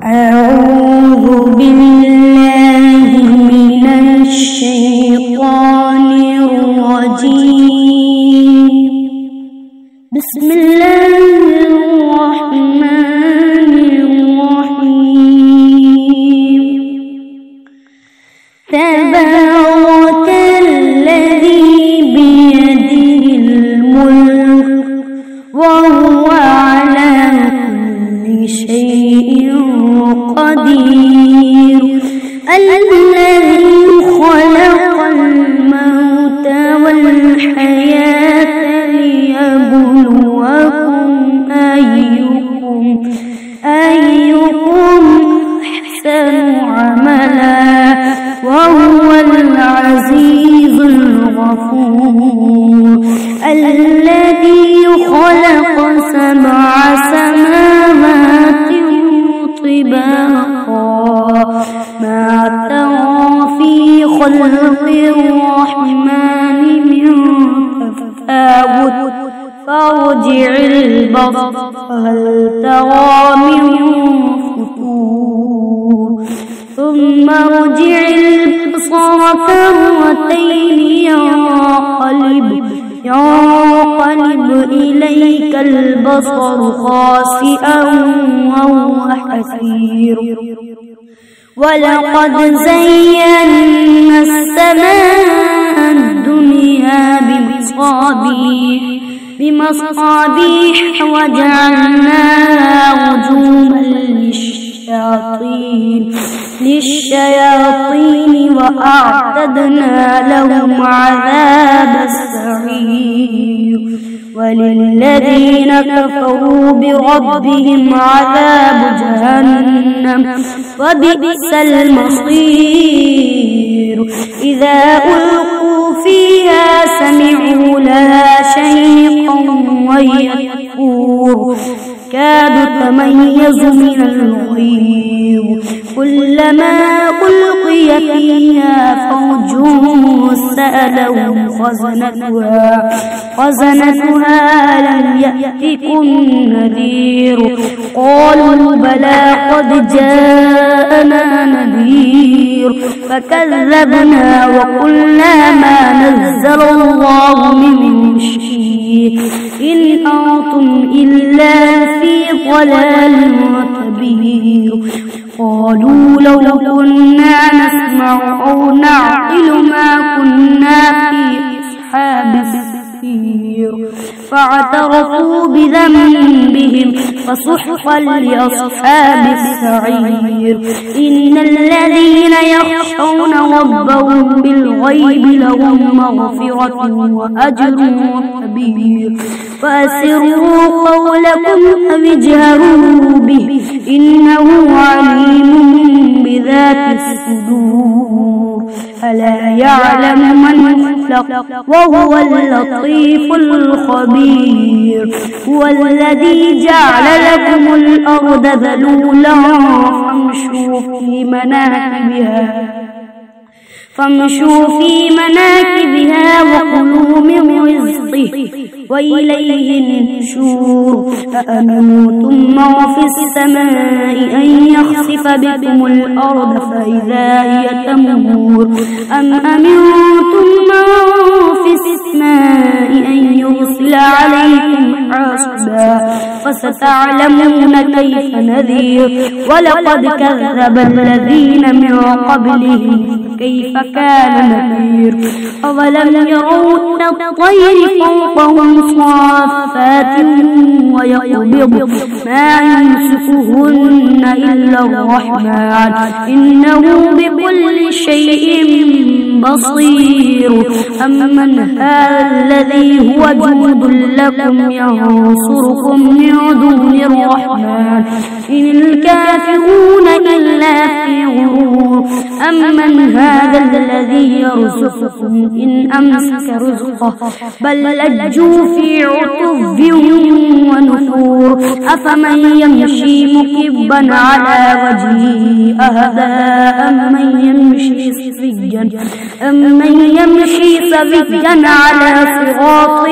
أعوذ بالله من الشيطان الرجيم. بسم الله الرحمن الرحيم. تبارك الذي بيده الملك وهو على كل شيء قدير. الذي خلق الموت والحياة ليبلوكم أيكم أحسن عملا وهو العزيز الغفور. الذي خلق 7 سماوات طباقا ما ترى في خلق الرحمن من تفاوت فارجع البصر هل ترى من فطور ثم ارجع البصر كرتين ينقلب إليك البصر خاسئا وهو حسير. ولقد زينا السماء الدنيا بمصابيح وجعلناها رجوما للشياطين وأعتدنا لهم عذاب السعير. وللذين كفروا بربهم عذاب جهنم وبئس المصير. إذا ألقوا فيها سمعوا لها شيقا وهي تفور كاد تميز من الغيظ. كلما ألقي فيها فوج سألهم خزنتها لم يأتكم نذير قالوا بلى قد جاءنا نذير فكذبنا وقلنا ما نزل الله من شيء إن أنتم إلا في ضلال وتبهير. قالوا لو كنا نسمع أو نعقل ما كنا في أصحاب السعير فاعترفوا بذنبهم فسحقا لأصحاب السعير. إن الذين يخشون ربهم بالغيب لهم مغفرة وأجر كبير. فأسروا قولكم أو اجهروا به إنه عليم بذات الصدور. ألا يعلم من خلق وهو اللطيف الخبير. هو الذي جعل لكم الأرض ذلولا فامشوا في مناكبها وكلوا من رزقه وإليه النشور. أأمنتم من في السماء أن يخسف بكم الأرض فإذا هي تمور أم أمنتم من في السماء أن يرسل عليكم حاصبا فستعلمون كيف نذير. ولقد كذب الذين من قبلهم كيف كان نذير. أولم يروا إلى الطير فوقهم صافات ويقبض ما يمسكهن إلا الرحمن إنه بكل شيء بصير. أمن هذا الذي هو جند لكم ينصركم من دون الرحمن إن الكافرون إلا في غرور. أمن هذا الذي يرزقكم إن أمسك رزقه بل لجوا في عتو ونفور. أفمن يمشي مكبا على وجهه أهدى أمن يمشي سويا على صراط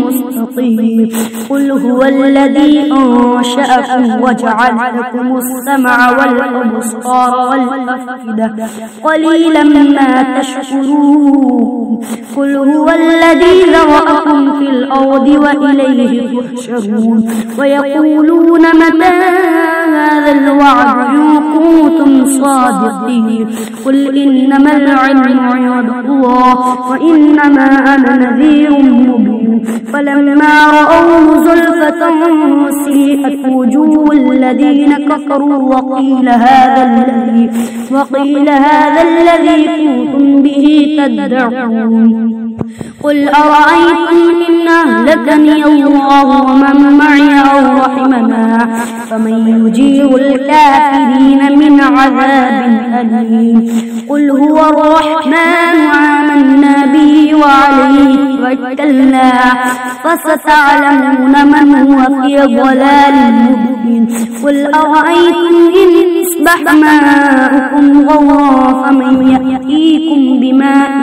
مستقيم. مستطير قل هو الذي أنشأكم وجعل لكم السمع والأبصار والأفئدة قليلا ما تشكرون قل هو الذي ذرأكم في الأرض وإليه تحشرون ويقولون متى هذا الوعد إن كنتم صادقين قل إنما العلم عند الله وإنما أنا نذير مبين فلما رأوه زلفة سيئت وجوه الذين كفروا وقيل هذا الذي كنتم به تدعون قل أرأيتم إن أهلكني الله ومن معي أو رحمنا فمن يجير الكافرين من عذاب أليم قل هو الرحمن آمنا به وعليه توكلنا فستعلمون من هو في ضلال مبين قل أرأيتم إن أصبح ماؤكم غورا فمن يأتيكم بماء